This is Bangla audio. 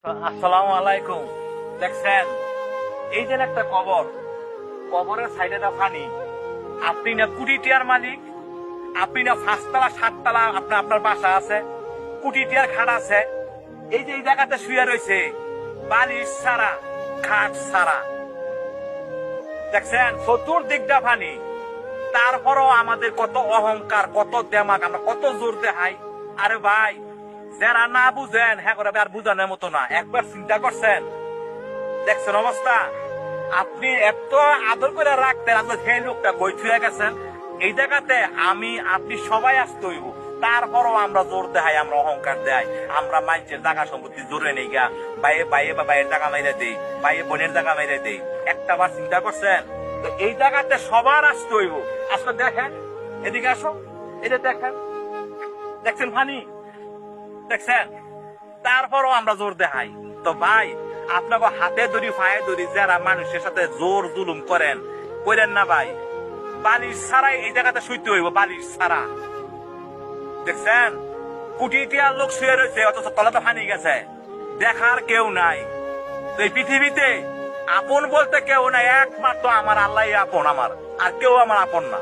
আসসালামু আলাইকুম। দেখছেন এই যে একটা কবর, কবরের সাইডে একটা পানি। আপনি না কোটি টিয়ার মালিক, আপনি না 5 তলা 7 তলা আপনার আপনার বাসা আছে, কোটি টিয়ার খাট আছে। এই যে এই জায়গাতে শুয়ে রয়েছে বালিশ ছাড়া, খাট ছাড়া। দেখছেন চতুর্দিকটা পানি। তারপরও আমাদের কত অহংকার, কত দেমাগ, আমরা কত জোর দেখাই। আরে ভাই, যারা না বুঝেন হ্যাঁ করে আর বুঝানোর মতো না। একবার চিন্তা করছেন, দেখছেন অবস্থা। আপনি এত আদর করে রাখতেন, আপনার সেই লোকটা বই ছুঁয়ে গেছেন। এই জায়গাতে আমি আপনি সবাই আসতে হইব। তারপরও আমরা জোর দেখাই, আমরা অহংকার দেয়, আমরা মানুষের জায়গা সম্পত্তি জোরে নেই গা, বাইয়ে বাইয়ে বা বাইয়ের জায়গা মাইরে দেই, বাইয়ে বোনের জায়গা মাইরে দেই। একটা বার চিন্তা করছেন? তো এই জায়গাতে সবার আসতে হইব। আসলে দেখেন, এদিকে আসো, এটা দেখেন, দেখছেন ফানি, দেখছেন। তারপরও আমরা জোর দেখাই। তো ভাই, আপনাকে হাতে ধরি পায়ে ধরি যারা মানুষের সাথে জোর জুলুম করেন, করেন না ভাই। বালিশ ছাড়াই এই জায়গাতে শুইতে হইব, বালিশ ছাড়া। দেখছেন কোটি টিয়ার লোক শুয়ে রয়েছে, অথচ তলাতে ফানি গেছে, দেখার কেউ নাই। তো এই পৃথিবীতে আপন বলতে কেউ নাই, একমাত্র আমার আল্লাহ আপন আমার, আর কেউ আমার আপন না।